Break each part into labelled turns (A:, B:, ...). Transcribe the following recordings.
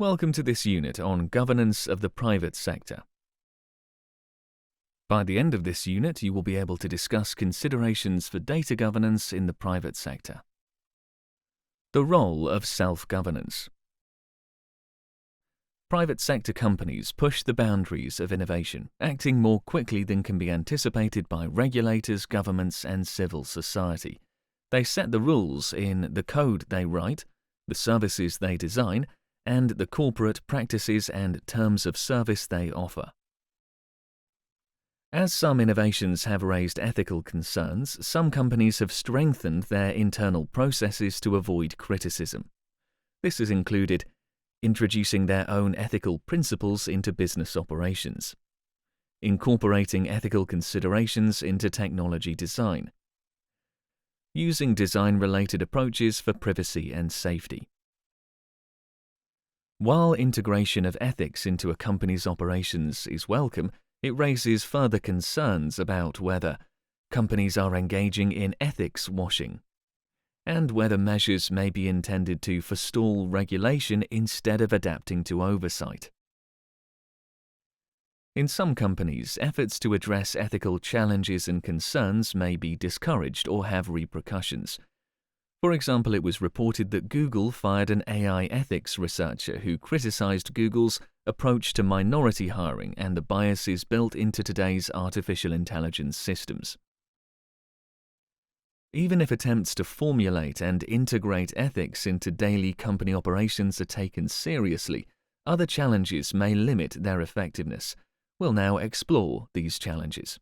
A: Welcome to this unit on governance of the private sector. By the end of this unit, you will be able to discuss considerations for data governance in the private sector. The role of self-governance. Private sector companies push the boundaries of innovation, acting more quickly than can be anticipated by regulators, governments, and civil society. They set the rules in the code they write, the services they design, and the corporate practices and terms of service they offer. As some innovations have raised ethical concerns, some companies have strengthened their internal processes to avoid criticism. This has included introducing their own ethical principles into business operations, incorporating ethical considerations into technology design, using design-related approaches for privacy and safety. While integration of ethics into a company's operations is welcome, it raises further concerns about whether companies are engaging in ethics washing, and whether measures may be intended to forestall regulation instead of adapting to oversight. In some companies, efforts to address ethical challenges and concerns may be discouraged or have repercussions. For example, it was reported that Google fired an AI ethics researcher who criticized Google's approach to minority hiring and the biases built into today's artificial intelligence systems. Even if attempts to formulate and integrate ethics into daily company operations are taken seriously, other challenges may limit their effectiveness. We'll now explore these challenges.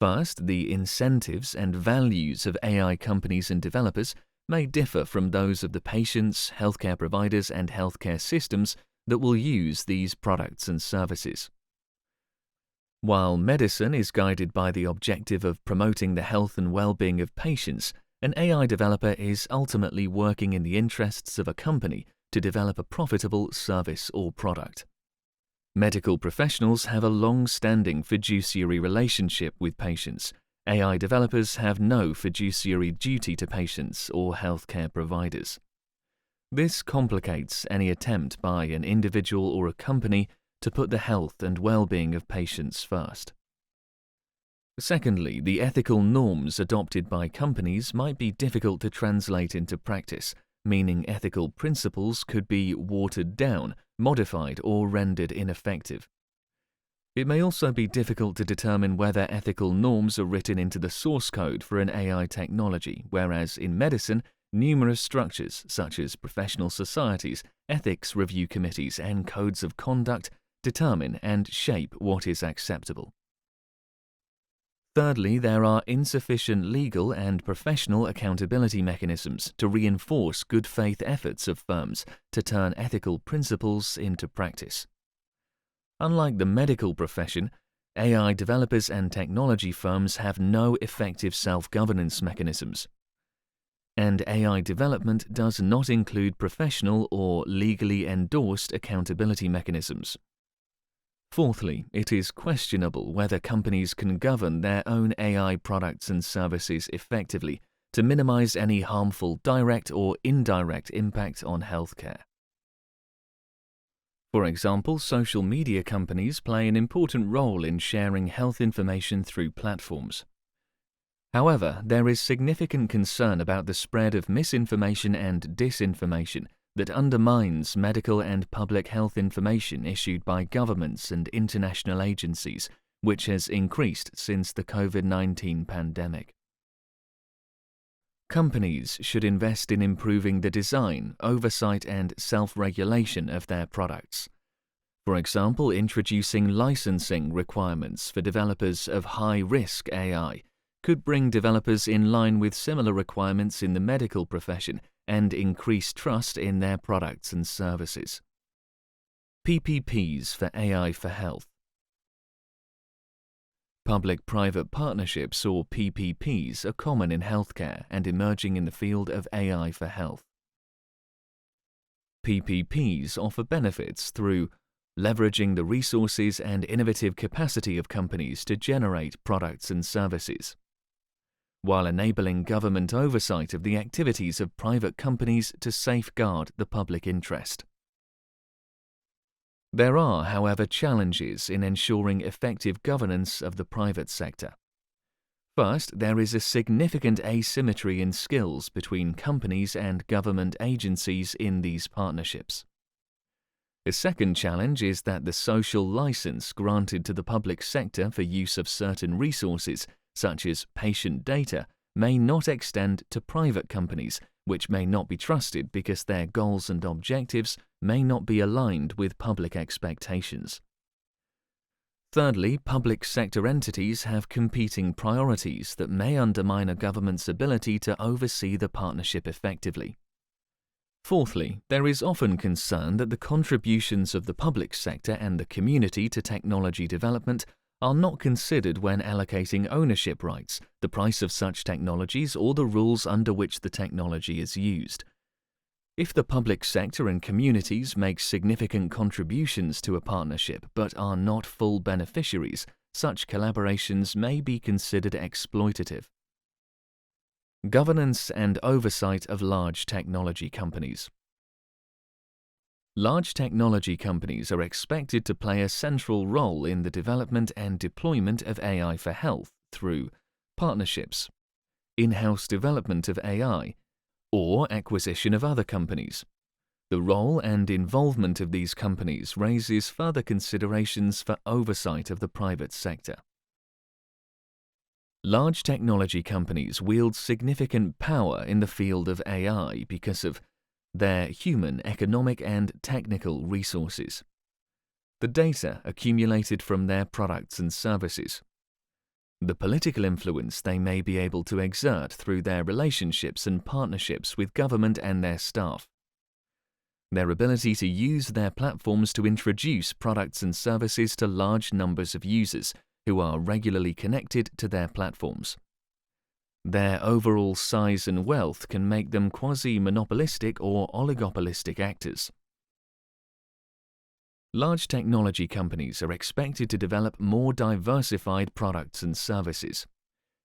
A: First, the incentives and values of AI companies and developers may differ from those of the patients, healthcare providers, and healthcare systems that will use these products and services. While medicine is guided by the objective of promoting the health and well-being of patients, an AI developer is ultimately working in the interests of a company to develop a profitable service or product. Medical professionals have a long-standing fiduciary relationship with patients. AI developers have no fiduciary duty to patients or healthcare providers. This complicates any attempt by an individual or a company to put the health and well-being of patients first. Secondly, the ethical norms adopted by companies might be difficult to translate into practice, meaning ethical principles could be watered down, modified, or rendered ineffective. It may also be difficult to determine whether ethical norms are written into the source code for an AI technology, whereas in medicine, numerous structures such as professional societies, ethics review committees, and codes of conduct determine and shape what is acceptable. Thirdly, there are insufficient legal and professional accountability mechanisms to reinforce good faith efforts of firms to turn ethical principles into practice. Unlike the medical profession, AI developers and technology firms have no effective self-governance mechanisms. And AI development does not include professional or legally endorsed accountability mechanisms. Fourthly, it is questionable whether companies can govern their own AI products and services effectively to minimize any harmful direct or indirect impact on healthcare. For example, social media companies play an important role in sharing health information through platforms. However, there is significant concern about the spread of misinformation and disinformation that undermines medical and public health information issued by governments and international agencies, which has increased since the COVID-19 pandemic. Companies should invest in improving the design, oversight, and self-regulation of their products. For example, introducing licensing requirements for developers of high-risk AI could bring developers in line with similar requirements in the medical profession and increase trust in their products and services. PPPs for AI for health. Public-private partnerships, or PPPs, are common in healthcare and emerging in the field of AI for health. PPPs offer benefits through leveraging the resources and innovative capacity of companies to generate products and services. while enabling government oversight of the activities of private companies to safeguard the public interest. There are, however, challenges in ensuring effective governance of the private sector. First, there is a significant asymmetry in skills between companies and government agencies in these partnerships. A second challenge is that the social license granted to the public sector for use of certain resources, such as patient data, may not extend to private companies, which may not be trusted because their goals and objectives may not be aligned with public expectations. Thirdly, public sector entities have competing priorities that may undermine a government's ability to oversee the partnership effectively. Fourthly, there is often concern that the contributions of the public sector and the community to technology development are not considered when allocating ownership rights, the price of such technologies, or the rules under which the technology is used. If the public sector and communities make significant contributions to a partnership but are not full beneficiaries, such collaborations may be considered exploitative. Governance and oversight of large technology companies. Large technology companies are expected to play a central role in the development and deployment of AI for health through partnerships, in-house development of AI, or acquisition of other companies. The role and involvement of these companies raises further considerations for oversight of the private sector. Large technology companies wield significant power in the field of AI because of their human, economic, and technical resources, the data accumulated from their products and services, the political influence they may be able to exert through their relationships and partnerships with government and their staff, their ability to use their platforms to introduce products and services to large numbers of users who are regularly connected to their platforms. Their overall size and wealth can make them quasi-monopolistic or oligopolistic actors. Large technology companies are expected to develop more diversified products and services,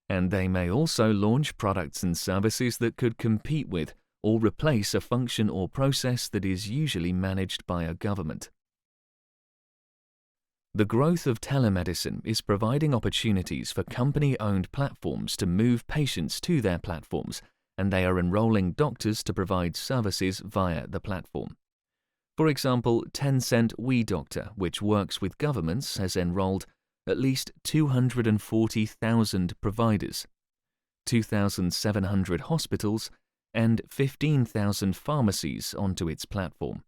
A: and they may also launch products and services that could compete with or replace a function or process that is usually managed by a government. The growth of telemedicine is providing opportunities for company-owned platforms to move patients to their platforms, and they are enrolling doctors to provide services via the platform. For example, Tencent WeDoctor, which works with governments, has enrolled at least 240,000 providers, 2,700 hospitals, and 15,000 pharmacies onto its platform.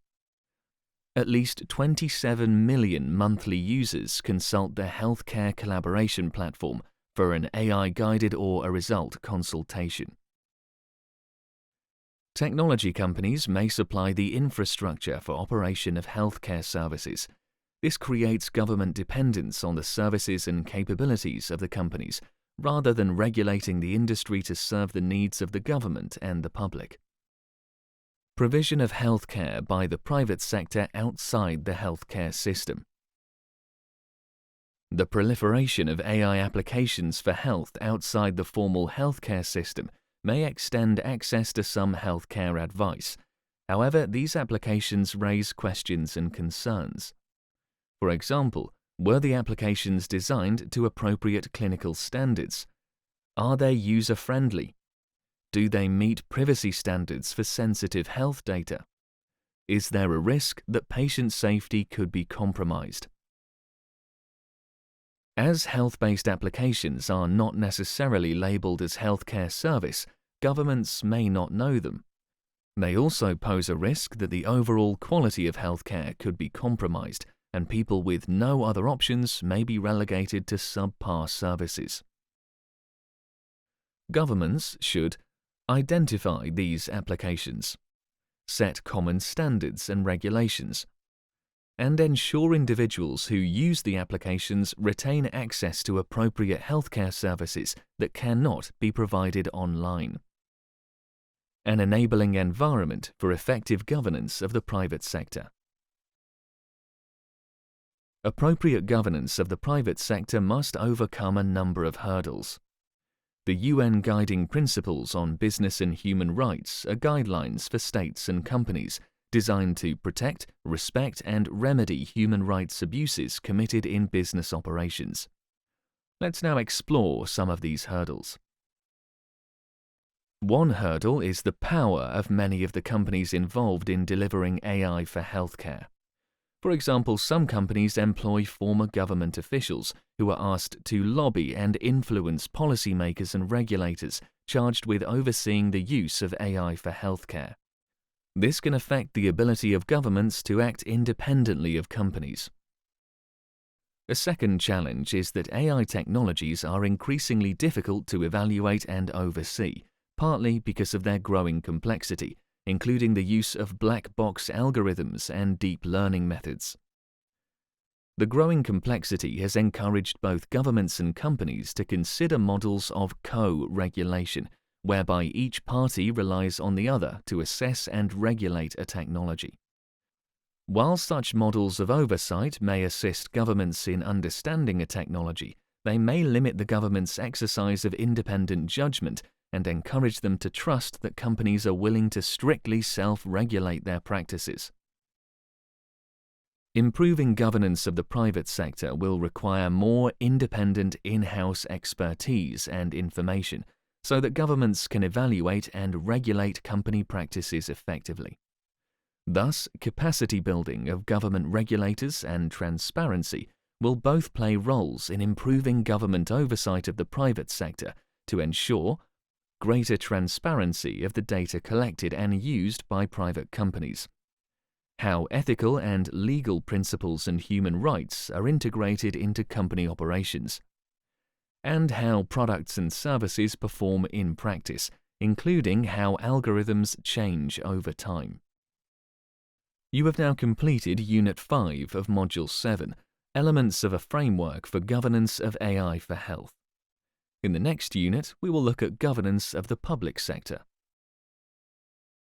A: At least 27 million monthly users consult their healthcare collaboration platform for an AI-guided or a result consultation. Technology companies may supply the infrastructure for operation of healthcare services. This creates government dependence on the services and capabilities of the companies, rather than regulating the industry to serve the needs of the government and the public. Provision of healthcare by the private sector outside the healthcare system. The proliferation of AI applications for health outside the formal healthcare system may extend access to some healthcare advice. However, these applications raise questions and concerns. For example, were the applications designed to appropriate clinical standards? Are they user-friendly? Do they meet privacy standards for sensitive health data? Is there a risk that patient safety could be compromised? As health-based applications are not necessarily labeled as healthcare service, governments may not know them. They also pose a risk that the overall quality of healthcare could be compromised, and people with no other options may be relegated to subpar services. Governments should identify these applications, set common standards and regulations, and ensure individuals who use the applications retain access to appropriate healthcare services that cannot be provided online. An enabling environment for effective governance of the private sector. Appropriate governance of the private sector must overcome a number of hurdles. The UN Guiding Principles on Business and Human Rights are guidelines for states and companies designed to protect, respect, and remedy human rights abuses committed in business operations. Let's now explore some of these hurdles. One hurdle is the power of many of the companies involved in delivering AI for healthcare. For example, some companies employ former government officials who are asked to lobby and influence policymakers and regulators charged with overseeing the use of AI for healthcare. This can affect the ability of governments to act independently of companies. A second challenge is that AI technologies are increasingly difficult to evaluate and oversee, partly because of their growing complexity, including the use of black box algorithms and deep learning methods. The growing complexity has encouraged both governments and companies to consider models of co-regulation, whereby each party relies on the other to assess and regulate a technology. While such models of oversight may assist governments in understanding a technology, they may limit the government's exercise of independent judgment and encourage them to trust that companies are willing to strictly self-regulate their practices. Improving governance of the private sector will require more independent in-house expertise and information so that governments can evaluate and regulate company practices effectively. Thus, capacity building of government regulators and transparency will both play roles in improving government oversight of the private sector to ensure greater transparency of the data collected and used by private companies, how ethical and legal principles and human rights are integrated into company operations, and how products and services perform in practice, including how algorithms change over time. You have now completed Unit 5 of Module 7, Elements of a Framework for Governance of AI for Health. In the next unit, we will look at governance of the public sector.